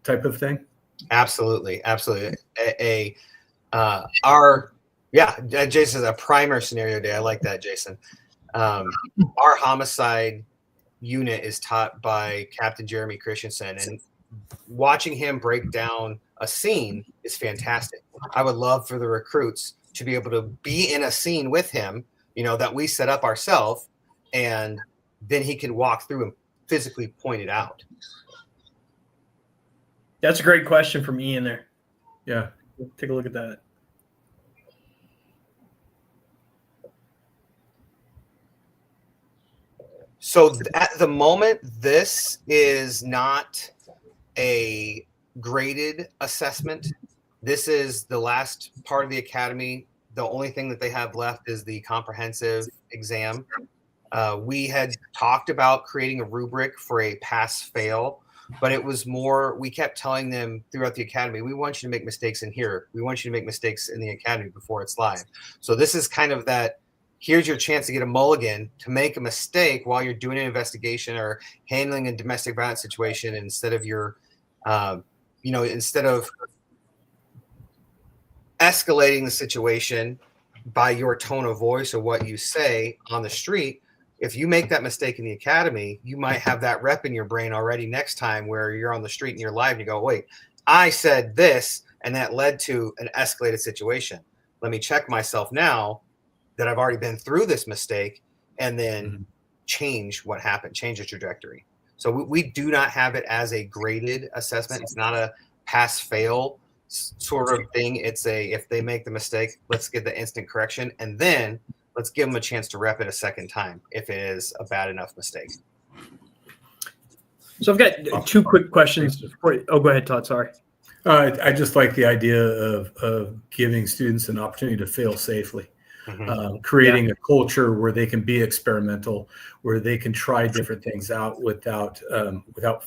Type of thing. Absolutely. Jason's a primer scenario day. I like that, Jason. Our homicide unit is taught by Captain Jeremy Christensen, and watching him break down a scene is fantastic. I would love for the recruits to be able to be in a scene with him, that we set up ourselves, and then he can walk through and physically point it out. That's a great question from Ian there. Yeah. Take a look at that. So at the moment, this is not a graded assessment. This is the last part of the academy. The only thing that they have left is the comprehensive exam. We had talked about creating a rubric for a pass-fail, but it was more, we kept telling them throughout the academy, we want you to make mistakes in here. We want you to make mistakes in the academy before it's live. So this is kind of that, here's your chance to get a mulligan to make a mistake while you're doing an investigation or handling a domestic violence situation, instead of instead of escalating the situation by your tone of voice or what you say on the street. If you make that mistake in the academy, you might have that rep in your brain already next time where you're on the street and you're live and you go, wait, I said this and that led to an escalated situation. Let me check myself now that I've already been through this mistake, and then change what happened, change the trajectory. So we do not have it as a graded assessment. It's not a pass-fail sort of thing. It's if they make the mistake, let's get the instant correction, and then let's give them a chance to rep it a second time if it is a bad enough mistake. So I've got two quick questions for you. Oh, go ahead, Todd. Sorry. I just like the idea of giving students an opportunity to fail safely. Creating a culture where they can be experimental, where they can try different things out without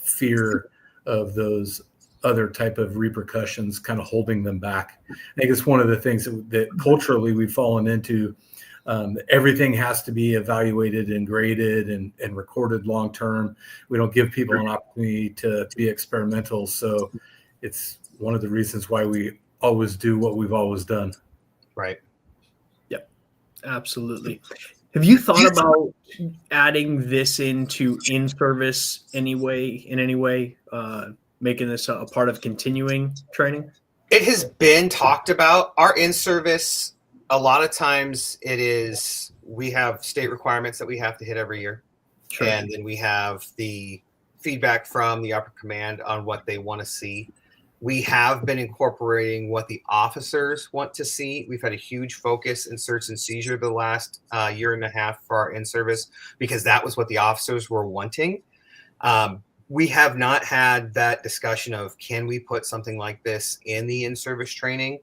fear of those other type of repercussions kind of holding them back. I think it's one of the things that culturally we've fallen into. Everything has to be evaluated and graded and recorded long term. We don't give people an opportunity to be experimental. So it's one of the reasons why we always do what we've always done. Right. Absolutely. Have you thought about adding this into in-service in any way, making this a part of continuing training? It has been talked about. Our in-service, a lot of times we have state requirements that we have to hit every year. Sure. And then we have the feedback from the upper command on what they want to see. We have been incorporating what the officers want to see. We've had a huge focus in search and seizure the last year and a half for our in-service, because that was what the officers were wanting. We have not had that discussion of, can we put something like this in the in-service training?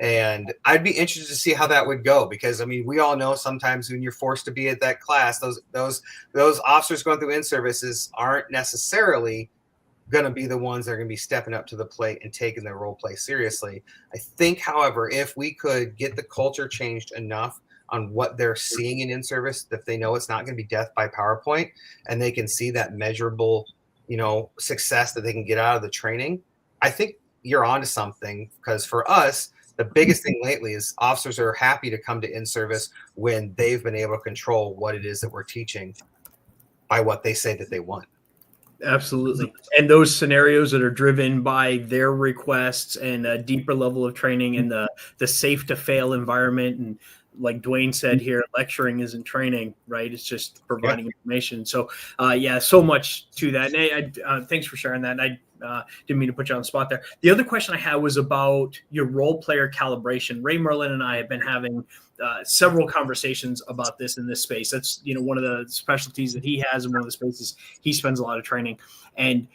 And I'd be interested to see how that would go, because we all know sometimes when you're forced to be at that class, those officers going through in-services aren't necessarily going to be the ones that are going to be stepping up to the plate and taking their role play seriously. I think, however, if we could get the culture changed enough on what they're seeing in service, that they know it's not going to be death by PowerPoint, and they can see that measurable, success that they can get out of the training, I think you're onto something. Because for us, the biggest thing lately is officers are happy to come to in-service when they've been able to control what it is that we're teaching by what they say that they want. Absolutely. And those scenarios that are driven by their requests and a deeper level of training and the safe to fail environment. And like Dwayne said here, lecturing isn't training, right? It's just providing information. So so much to that. And thanks for sharing that. And I didn't mean to put you on the spot there. The other question I had was about your role player calibration. Ray Merlin and I have been having several conversations about this in this space. That's, one of the specialties that he has, and one of the spaces he spends a lot of training. And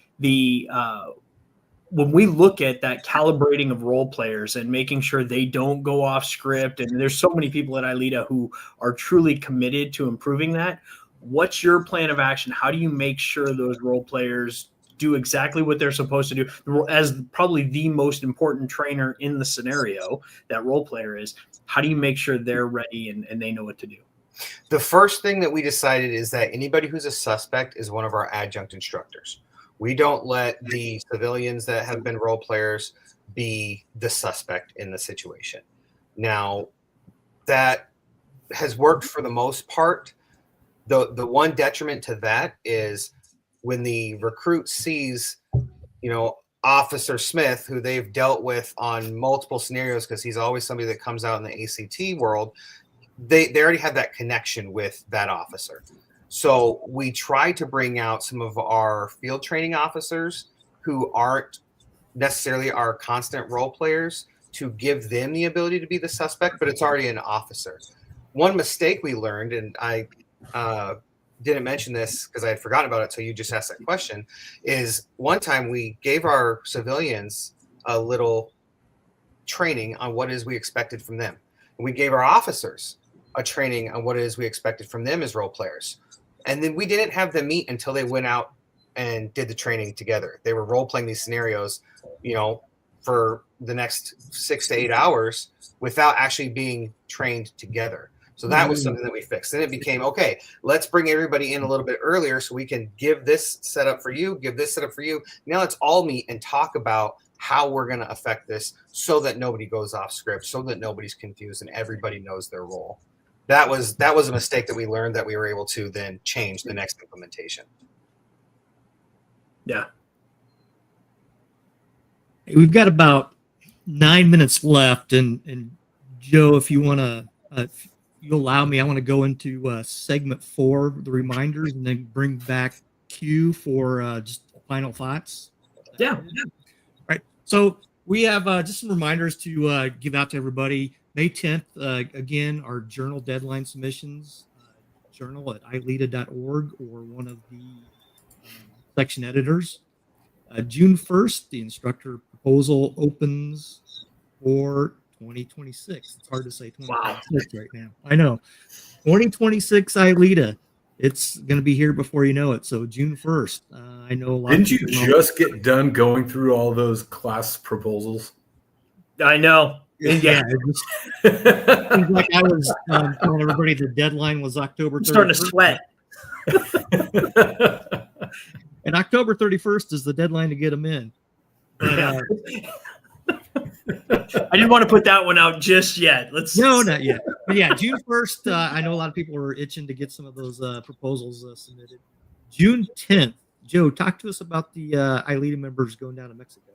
when we look at that calibrating of role players and making sure they don't go off script, and there's so many people at ILEETA who are truly committed to improving that. What's your plan of action? How do you make sure those role players do exactly what they're supposed to do? As probably the most important trainer in the scenario, that role player is, how do you make sure they're ready and they know what to do? The first thing that we decided is that anybody who's a suspect is one of our adjunct instructors. We don't let the civilians that have been role players be the suspect in the situation. Now, that has worked for the most part. The one detriment to that is when the recruit sees Officer Smith, who they've dealt with on multiple scenarios, because he's always somebody that comes out in the ACT world, they already have that connection with that officer. So we try to bring out some of our field training officers who aren't necessarily our constant role players, to give them the ability to be the suspect, but it's already an officer. One mistake we learned, and I didn't mention this because I had forgotten about it until you just asked that question, is one time we gave our civilians a little training on what it is we expected from them. And we gave our officers a training on what it is we expected from them as role players. And then we didn't have them meet until they went out and did the training together. They were role playing these scenarios, for the next 6 to 8 hours without actually being trained together. So that was something that we fixed. Then it became, okay, let's bring everybody in a little bit earlier so we can give this setup for you, give this setup for you. Now let's all meet and talk about how we're going to affect this so that nobody goes off script, so that nobody's confused and everybody knows their role. That was a mistake that we learned that we were able to then change the next implementation. Yeah. We've got about 9 minutes left, and Joe, if you want to, if you allow me, I want to go into segment 4, the reminders, and then bring back Q for just final thoughts. Yeah. Right. So we have just some reminders to give out to everybody. May 10th, again, our journal deadline submissions, journal at ILEETA.org or one of the section editors. June 1st, the instructor proposal opens for 2026. It's hard to say 2026 right now. I know. 2026 ILEETA. It's going to be here before you know it. So June 1st. I know a lot. Didn't you just get done going through all those class proposals? I know. Yeah. It seems like I was telling everybody the deadline was October 31st. Starting to sweat. And October 31st is the deadline to get them in. But, I didn't want to put that one out just yet. No, not yet. But yeah, June 1st, I know a lot of people are itching to get some of those proposals submitted. June 10th, Joe, talk to us about the ILEETA members going down to Mexico.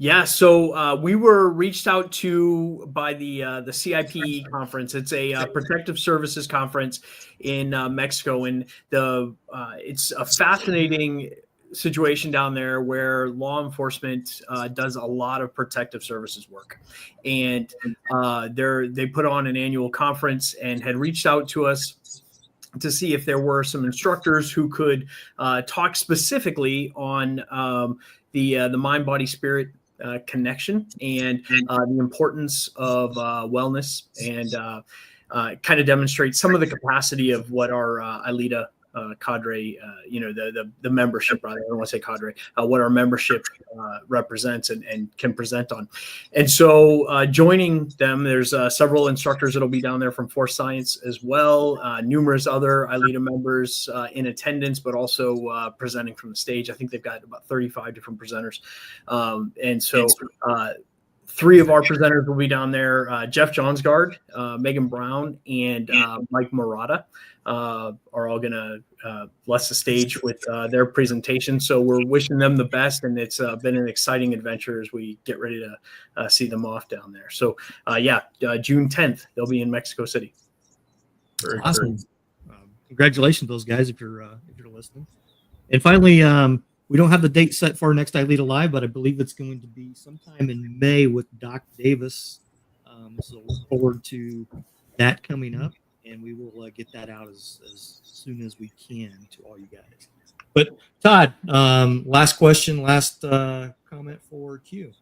Yeah, so we were reached out to by the CIPE conference. It's a protective services conference in Mexico, and it's a fascinating situation down there where law enforcement does a lot of protective services work, and they put on an annual conference and had reached out to us to see if there were some instructors who could talk specifically on the mind, body, spirit connection and the importance of wellness, and kind of demonstrate some of the capacity of what our ILEETA cadre, the membership, rather, I don't want to say cadre, what our membership represents and can present on. And so joining them, there's several instructors that'll be down there from Force Science as well, numerous other ILEETA members in attendance, but also presenting from the stage. I think they've got about 35 different presenters. And so 3 of our presenters will be down there. Jeff Johnsgaard, Megan Brown, and Mike Murata are all going to bless the stage with their presentation. So we're wishing them the best, and it's been an exciting adventure as we get ready to see them off down there. So June 10th, they'll be in Mexico City. Awesome. Congratulations to those guys if you're listening. And finally, we don't have the date set for our next ILEETA Live, but I believe it's going to be sometime in May with Doc Davis. So look forward to that coming up, and we will get that out as soon as we can to all you guys. But Todd, last question, last comment for Q.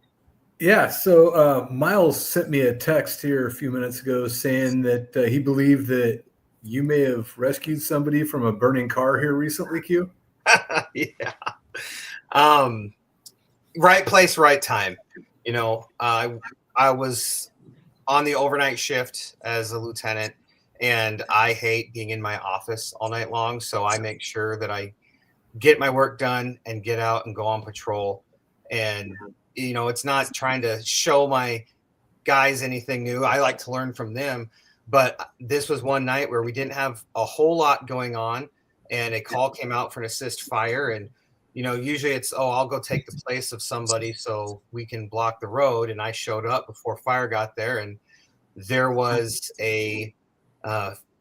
Yeah, so Miles sent me a text here a few minutes ago saying that he believed that you may have rescued somebody from a burning car here recently, Q. Yeah. Right place, right time. I was on the overnight shift as a lieutenant, and I hate being in my office all night long. So I make sure that I get my work done and get out and go on patrol. And, it's not trying to show my guys anything new. I like to learn from them. But this was one night where we didn't have a whole lot going on, and a call came out for an assist fire. And usually it's, oh, I'll go take the place of somebody so we can block the road. And I showed up before fire got there, and there was a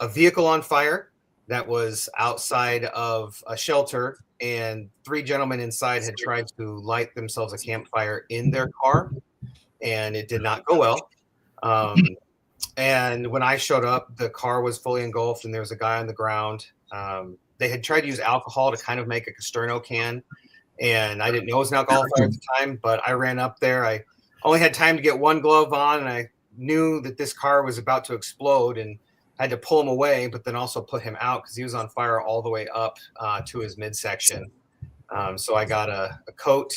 vehicle on fire that was outside of a shelter, and 3 gentlemen inside had tried to light themselves a campfire in their car, and it did not go well. And when I showed up, the car was fully engulfed, and there was a guy on the ground. They had tried to use alcohol to kind of make a Casterno can, and I didn't know it was an alcohol fire at the time, but I ran up there. I only had time to get one glove on, and I knew that this car was about to explode, and had to pull him away, but then also put him out because he was on fire all the way up to his midsection. So I got a coat.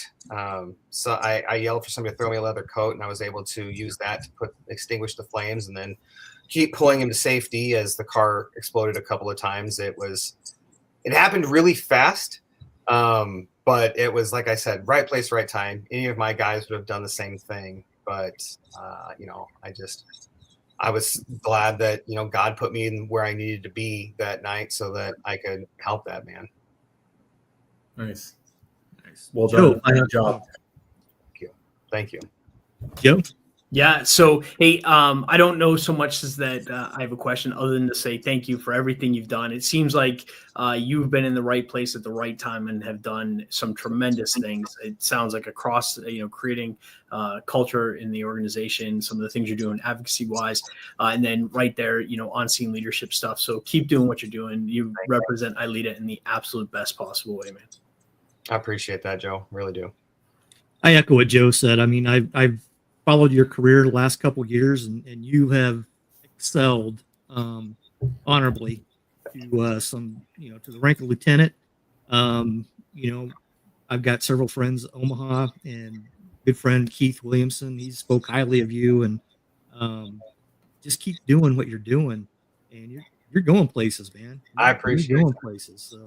So I yelled for somebody to throw me a leather coat, and I was able to use that to extinguish the flames, and then keep pulling him to safety as the car exploded a couple of times. It happened really fast, but it was, like I said, right place, right time. Any of my guys would have done the same thing, but I was glad that, God put me in where I needed to be that night so that I could help that man. Nice. Nice. Well Joe, done. Good job. Thank you. Joe? Yeah. So, hey, I don't know so much as that I have a question other than to say thank you for everything you've done. It seems like you've been in the right place at the right time and have done some tremendous things. It sounds like across, creating culture in the organization, some of the things you're doing advocacy wise, and then right there, on scene leadership stuff. So keep doing what you're doing. You represent ILEETA in the absolute best possible way, man. I appreciate that, Joe. Really do. I echo what Joe said. I mean, I've followed your career the last couple of years, and you have excelled honorably to to the rank of lieutenant. I've got several friends in Omaha, and good friend Keith Williamson. He spoke highly of you, and just keep doing what you're doing, and you're going places, man. I appreciate you're going places. So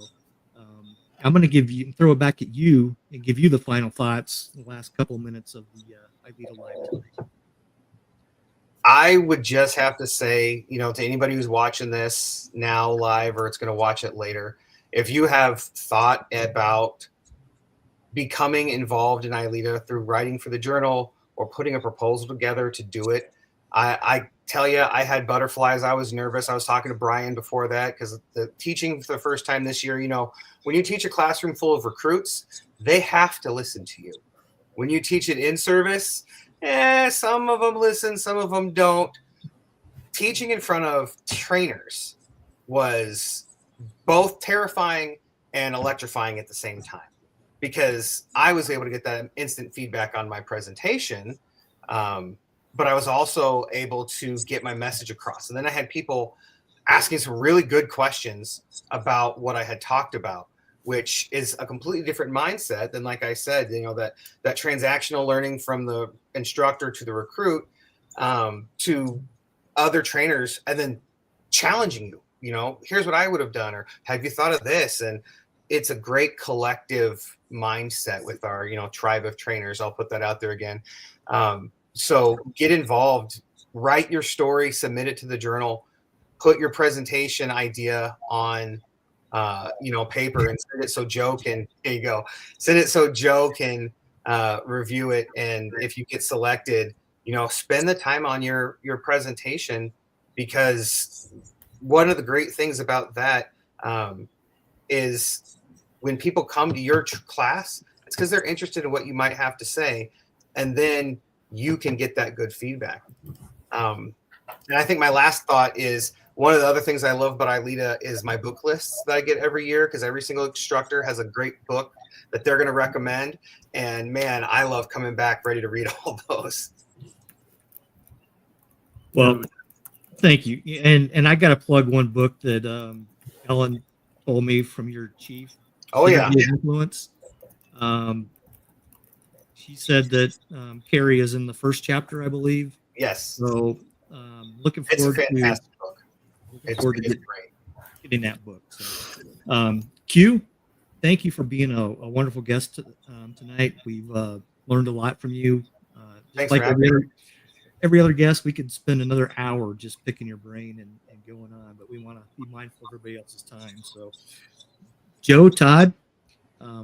I'm going to throw it back at you and give you the final thoughts in the last couple of minutes of the ILEETA Live tonight. I would just have to say, to anybody who's watching this now live or it's going to watch it later, if you have thought about becoming involved in ILEETA through writing for the journal or putting a proposal together to do it, I tell you, I had butterflies. I was nervous. I was talking to Brian before that because the teaching for the first time this year, when you teach a classroom full of recruits, they have to listen to you. When you teach it in service, some of them listen, some of them don't. Teaching in front of trainers was both terrifying and electrifying at the same time because I was able to get that instant feedback on my presentation, but I was also able to get my message across. And then I had people asking some really good questions about what I had talked about, which is a completely different mindset than, like I said, that transactional learning from the instructor to the recruit to other trainers, and then challenging you. Here's what I would have done, or have you thought of this? And it's a great collective mindset with our, tribe of trainers. I'll put that out there again. So get involved, write your story, submit it to the journal, put your presentation idea on paper and send it so Joe can, there you go, send it so Joe can review it. And if you get selected, spend the time on your presentation, because one of the great things about that is when people come to your class, it's because they're interested in what you might have to say. And then you can get that good feedback. And I think my last thought is, one of the other things I love about ILEETA is my book lists that I get every year, because every single instructor has a great book that they're going to recommend. And man, I love coming back ready to read all those. Well, thank you. And I got to plug one book that Ellen told me from your chief. Oh, yeah. Influence. She said that Carrie is in the first chapter, I believe. Yes. So looking It's a forward fantastic to book. Looking forward to It's great. getting that book. So, Q, thank you for being a wonderful guest tonight. We've learned a lot from you. Thanks like for having me. every other guest, we could spend another hour just picking your brain and going on, but we want to be mindful of everybody else's time. So, Joe, Todd,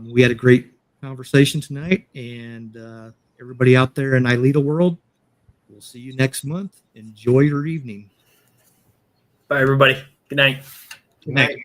We had a great conversation tonight, and everybody out there in ILEETA world, we'll see you next month. Enjoy your evening. Bye, everybody. Good night. Good night.